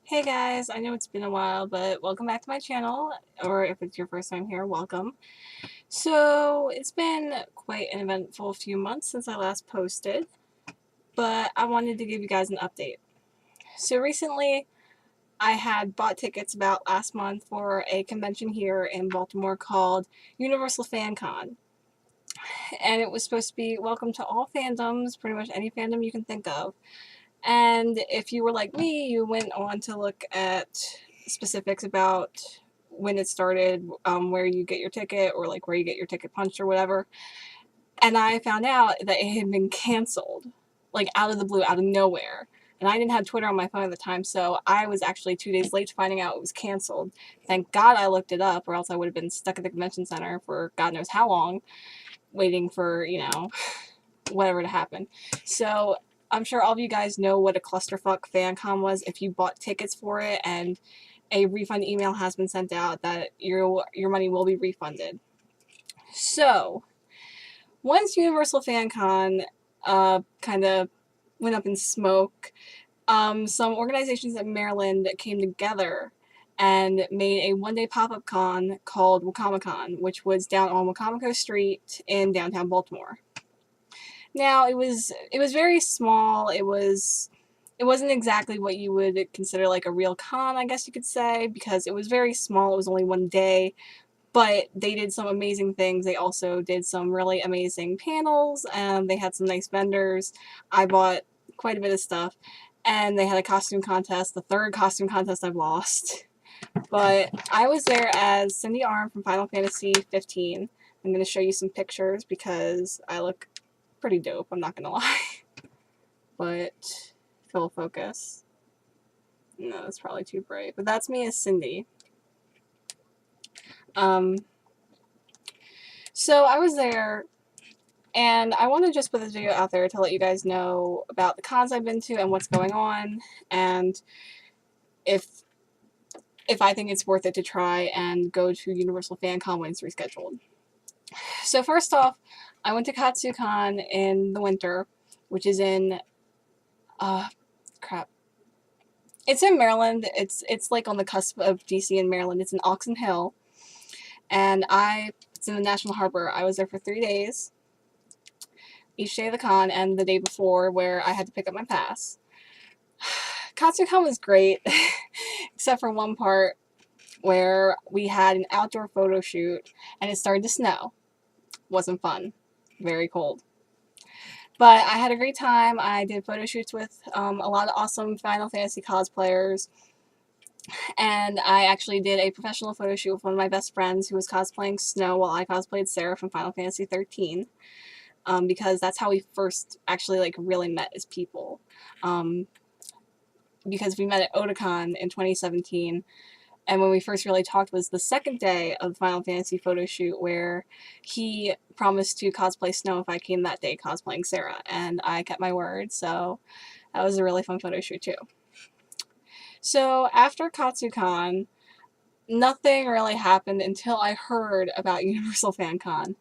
Hey guys, I know it's been a while, but welcome back to my channel, or if it's your first time here, welcome. So, it's been quite an eventful few months since I last posted, but I wanted to give you guys an update. So recently, I had bought tickets about last month for a convention here in Baltimore called Universal Fan Con. And it was supposed to be welcome to all fandoms, pretty much any fandom you can think of. And if you were like me, you went on to look at specifics about when it started, where you get your ticket, or like where you get your ticket punched or whatever. And I found out that it had been canceled, like out of the blue, out of nowhere. And I didn't have Twitter on my phone at the time, so I was actually 2 days late to finding out it was canceled. Thank God I looked it up, or else I would have been stuck at the convention center for God knows how long, waiting for, whatever to happen. So I'm sure all of you guys know what a clusterfuck FanCon was if you bought tickets for it, and a refund email has been sent out that your money will be refunded. So once Universal FanCon kind of went up in smoke, some organizations in Maryland came together and made a one-day pop-up con called Wicomicn, which was down on Wicomico Street in downtown Baltimore. Now it was very small. It wasn't exactly what you would consider like a real con, I guess you could say, because it was very small. It was only one day, but they did some amazing things. They also did some really amazing panels, and they had some nice vendors. I bought quite a bit of stuff, and they had a costume contest, the third costume contest I've lost. But I was there as Cindy Arm from Final Fantasy 15. I'm going to show you some pictures because I look pretty dope, I'm not gonna lie. But full focus. No, that's probably too bright. But that's me as Cindy. So I was there, and I want to just put this video out there to let you guys know about the cons I've been to and what's going on, and if I think it's worth it to try and go to Universal FanCon when it's rescheduled. So first off, I went to KatsuCon in the winter, which is in crap. It's in Maryland. It's like on the cusp of DC and Maryland. It's in Oxon Hill. And it's in the National Harbor. I was there for 3 days. Each day of the con and the day before where I had to pick up my pass. KatsuCon was great, except for one part where we had an outdoor photo shoot and it started to snow. Wasn't fun. Very cold. But I had a great time. I did photo shoots with a lot of awesome Final Fantasy cosplayers. And I actually did a professional photo shoot with one of my best friends who was cosplaying Snow while I cosplayed Sarah from Final Fantasy 13. Because that's how we first actually like really met as people. Because we met at Otakon in 2017. And when we first really talked was the second day of the Final Fantasy photo shoot where he promised to cosplay Snow if I came that day cosplaying Sarah. And I kept my word, so that was a really fun photo shoot too. So after KatsuCon, nothing really happened until I heard about Universal FanCon.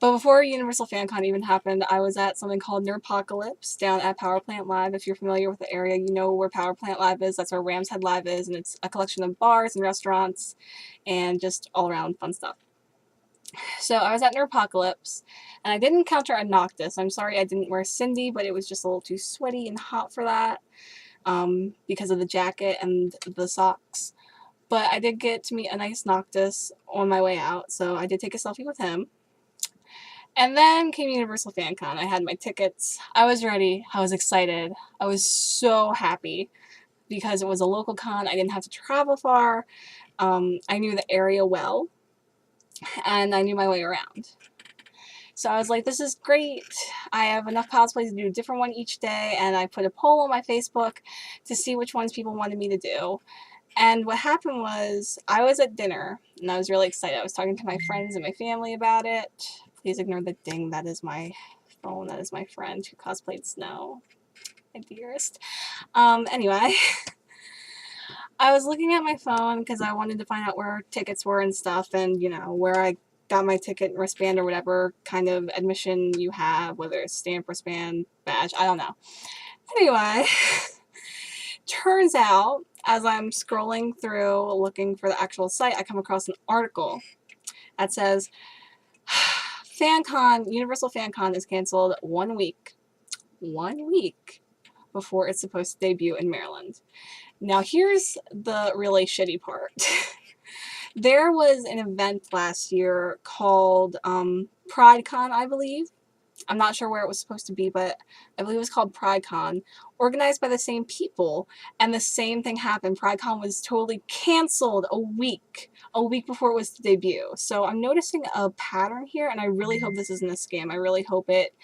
But before Universal FanCon even happened, I was at something called Nerdpocalypse down at Power Plant Live. If you're familiar with the area, you know where Power Plant Live is. That's where Ram's Head Live is, and it's a collection of bars and restaurants and just all around fun stuff. So I was at Nerdpocalypse, and I did encounter a Noctis. I'm sorry I didn't wear Cindy, but it was just a little too sweaty and hot for that because of the jacket and the socks. But I did get to meet a nice Noctis on my way out, so I did take a selfie with him. And then came Universal FanCon. I had my tickets. I was ready. I was excited. I was so happy because it was a local con. I didn't have to travel far. I knew the area well, and I knew my way around. So I was like, this is great. I have enough cosplays to do a different one each day, and I put a poll on my Facebook to see which ones people wanted me to do. And what happened was, I was at dinner, and I was really excited. I was talking to my friends and my family about it. Please ignore the ding. That is my phone. That is my friend who cosplayed Snow. My dearest. Anyway. I was looking at my phone because I wanted to find out where tickets were and stuff, and, you know, where I got my ticket, wristband, or whatever kind of admission you have, whether it's stamp, wristband, badge, I don't know. Anyway. Turns out, as I'm scrolling through looking for the actual site, I come across an article that says FanCon, Universal FanCon is canceled 1 week before it's supposed to debut in Maryland. Now here's the really shitty part. There was an event last year called PrideCon, I believe. I'm not sure where it was supposed to be, but I believe it was called PrideCon, organized by the same people, and the same thing happened. PrideCon was totally canceled a week before it was to debut. So I'm noticing a pattern here, and I really hope this isn't a scam. I really hope it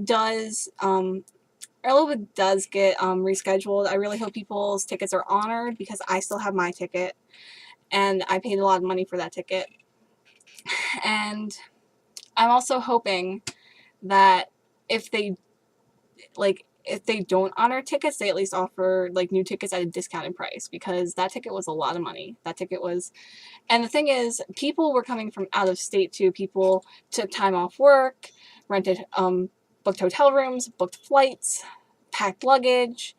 does get rescheduled. I really hope people's tickets are honored, because I still have my ticket, and I paid a lot of money for that ticket. And I'm also hoping that if they don't honor tickets, they at least offer like new tickets at a discounted price, because that ticket was a lot of money. And the thing is, people were coming from out of state too. People took time off work, rented, booked hotel rooms, booked flights, packed luggage,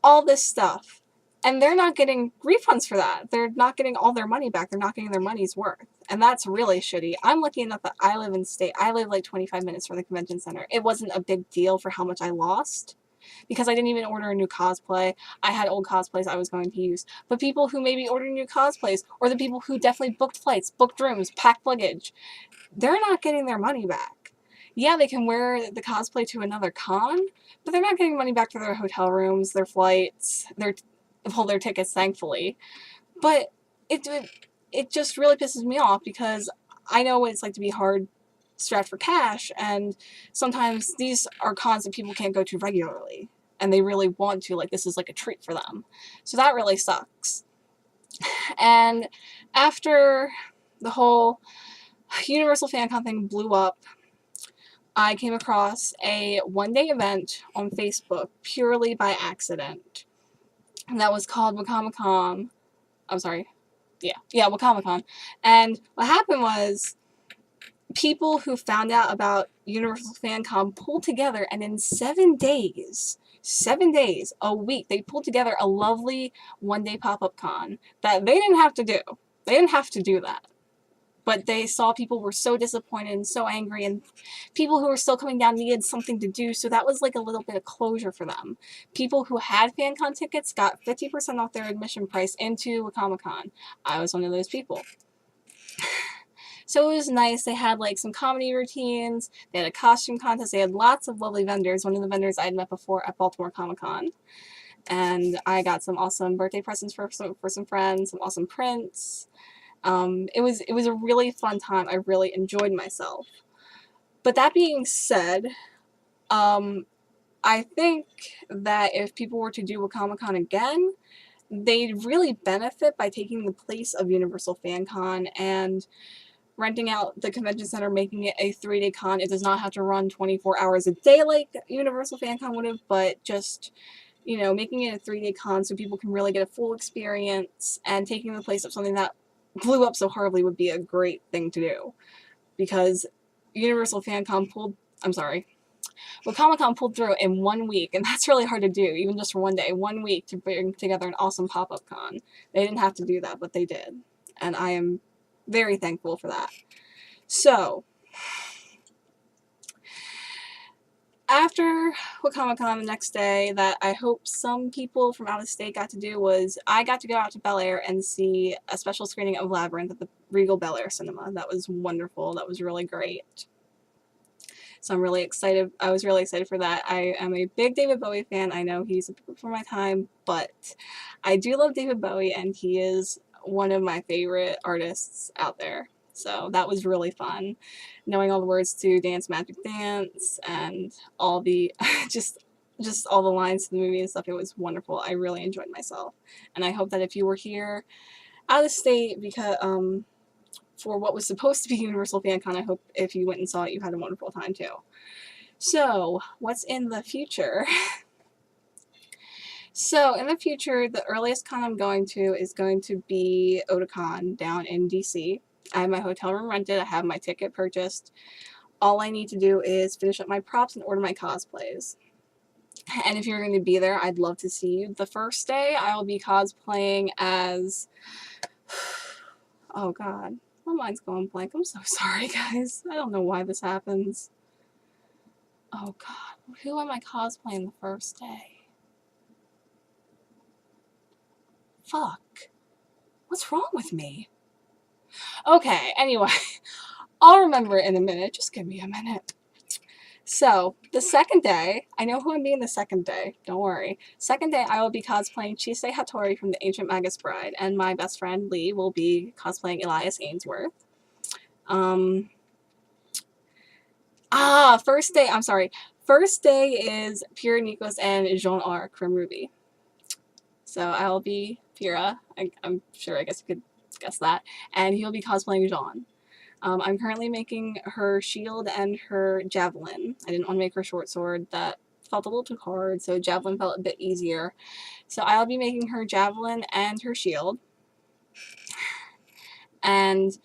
all this stuff. And they're not getting refunds for that. They're not getting all their money back. They're not getting their money's worth. And that's really shitty. I'm lucky enough that I live in state. I live like 25 minutes from the convention center. It wasn't a big deal for how much I lost, because I didn't even order a new cosplay. I had old cosplays I was going to use. But people who maybe ordered new cosplays, or the people who definitely booked flights, booked rooms, packed luggage, they're not getting their money back. Yeah, they can wear the cosplay to another con, but they're not getting money back to their hotel rooms, their flights, their tickets, thankfully. But it just really pisses me off, because I know what it's like to be hard strapped for cash, and sometimes these are cons that people can't go to regularly, and they really want to, like, this is like a treat for them. So that really sucks. And after the whole Universal FanCon thing blew up, I came across a one-day event on Facebook purely by accident. And that was called Wicomicn. I'm sorry. Yeah, Wicomicn. And what happened was, people who found out about Universal FanCon pulled together, and in 7 days, a week, they pulled together a lovely one-day pop-up con that they didn't have to do. They didn't have to do that. But they saw people were so disappointed and so angry, and people who were still coming down needed something to do, so that was like a little bit of closure for them. People who had FanCon tickets got 50% off their admission price into Wicomicn. I was one of those people. So it was nice. They had like some comedy routines, they had a costume contest, they had lots of lovely vendors. One of the vendors I had met before at Baltimore Comic Con. And I got some awesome birthday presents for some friends, some awesome prints. It was a really fun time. I really enjoyed myself. But that being said, I think that if people were to do Wicomicn again, they'd really benefit by taking the place of Universal FanCon and renting out the convention center, making it a 3-day con. It does not have to run 24 hours a day like Universal FanCon would have, but just, you know, making it a 3-day con so people can really get a full experience, and taking the place of something that blew up so horribly would be a great thing to do, because Wicomicn pulled through in 1 week, and that's really hard to do, even just for one day, 1 week, to bring together an awesome pop-up con. They didn't have to do that, but they did, and I am very thankful for that. So, after Wicomicn, the next day that I hope some people from out of state got to do was, I got to go out to Bel Air and see a special screening of Labyrinth at the Regal Bel Air Cinema. That was wonderful. That was really great. So I'm really excited. I was really excited for that. I am a big David Bowie fan. I know he's a bit before my time, but I do love David Bowie, and he is one of my favorite artists out there. So that was really fun, knowing all the words to Dance Magic Dance and all the just all the lines to the movie and stuff. It was wonderful. I really enjoyed myself, and I hope that if you were here out of state because for what was supposed to be Universal FanCon, I hope if you went and saw it, you had a wonderful time too. So what's in the future? So in the future, the earliest con I'm going to is going to be Otakon down in DC. I have my hotel room rented. I have my ticket purchased. All I need to do is finish up my props and order my cosplays. And if you're going to be there, I'd love to see you. The first day, I will be cosplaying as... Oh god, my mind's going blank. I'm so sorry, guys. I don't know why this happens. Oh god, who am I cosplaying the first day? Fuck. What's wrong with me? Okay, anyway, I'll remember it in a minute. Just give me a minute. So, the second day, I know who I'm being the second day, don't worry. Second day, I will be cosplaying Chisei Hattori from the Ancient Magus Bride, and my best friend Lee will be cosplaying Elias Ainsworth. First day, I'm sorry. First day is Pyrrha Nikos and Jean Arc from Ruby. So I'll be Pyrrha. I'm sure, I guess you could guess that. And he'll be cosplaying Jean. I'm currently making her shield and her javelin. I didn't want to make her short sword. That felt a little too hard, so javelin felt a bit easier. So I'll be making her javelin and her shield. And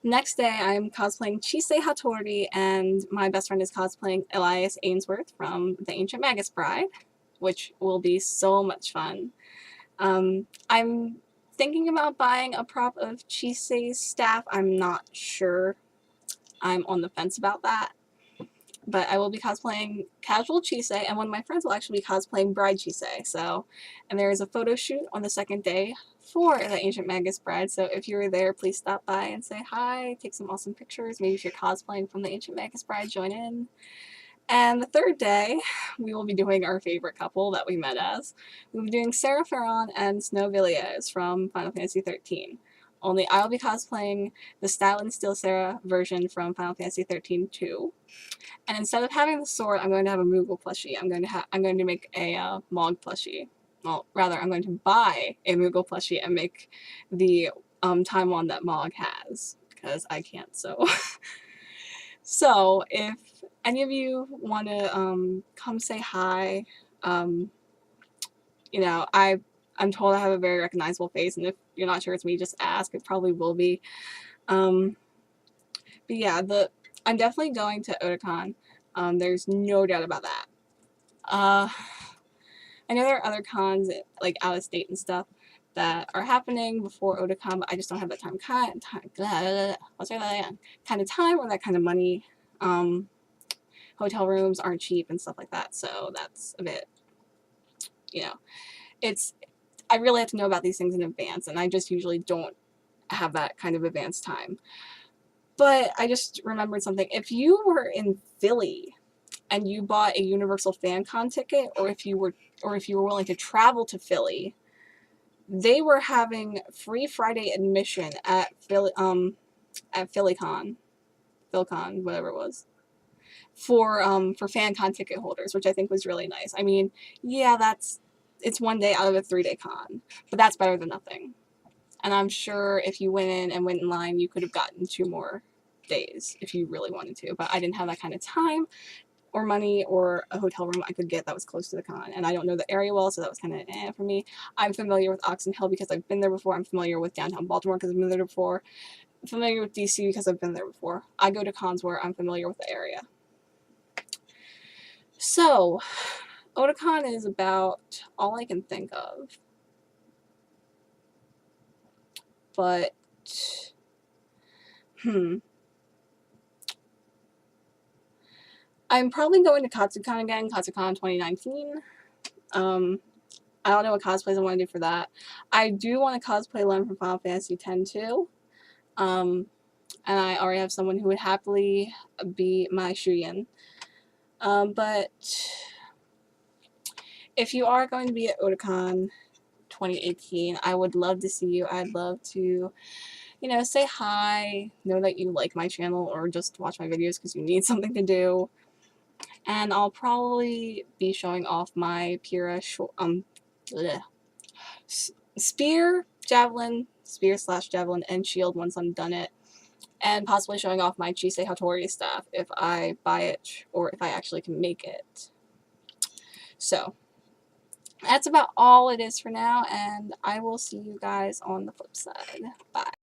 next day, I'm cosplaying Chisei Hattori, and my best friend is cosplaying Elias Ainsworth from the Ancient Magus Bride, which will be so much fun. I'm thinking about buying a prop of Chisei's staff. I'm not sure. I'm on the fence about that. But I will be cosplaying casual Chisei, and one of my friends will actually be cosplaying Bride Chisei. So, and there is a photo shoot on the second day for the Ancient Magus Bride. So if you're there, please stop by and say hi, take some awesome pictures. Maybe if you're cosplaying from the Ancient Magus Bride, join in. And the third day, we will be doing our favorite couple that we met as. We'll be doing Sarah Ferron and Snow Villiers from Final Fantasy XIII. Only I'll be cosplaying the Style and Steel Sarah version from Final Fantasy XIII 2. And instead of having the sword, I'm going to have a Moogle plushie. I'm going to make a Mog plushie. Well, rather, I'm going to buy a Moogle plushie and make the time one that Mog has, because I can't sew. So, if any of you want to come say hi, you know, I'm told I have a very recognizable face, and if you're not sure it's me, just ask. It probably will be. But yeah, I'm definitely going to Otakon. There's no doubt about that. I know there are other cons, like out of state and stuff, that are happening before Otakon, but I just don't have that kind of time or that kind of money. Hotel rooms aren't cheap and stuff like that, so that's a bit, you know, I really have to know about these things in advance, and I just usually don't have that kind of advance time. But I just remembered something. If you were in Philly and you bought a Universal FanCon ticket, or if you were willing to travel to Philly, they were having free Friday admission at PhillyCon, whatever it was, for FanCon ticket holders, which I think was really nice. I mean, yeah, it's one day out of a 3-day con, but that's better than nothing. And I'm sure if you went in line, you could have gotten 2 more days if you really wanted to, but I didn't have that kind of time or money or a hotel room I could get that was close to the con, and I don't know the area well, so that was kind of for me. I'm familiar with Oxon Hill because I've been there before. I'm familiar with downtown Baltimore because I've been there before. I'm familiar with DC because I've been there before. I go to cons where I'm familiar with the area. So, Otakon is about all I can think of. But, I'm probably going to Katsucon again, Katsucon 2019. I don't know what cosplays I want to do for that. I do want to cosplay Len from Final Fantasy X too. And I already have someone who would happily be my Shuyin. But if you are going to be at Otakon 2018, I would love to see you. I'd love to, you know, say hi, know that you like my channel, or just watch my videos because you need something to do. And I'll probably be showing off my Pyrrha spear slash javelin and shield once I'm done it. And possibly showing off my Chisei Hattori stuff if I buy it or if I actually can make it. So, that's about all it is for now, and I will see you guys on the flip side. Bye.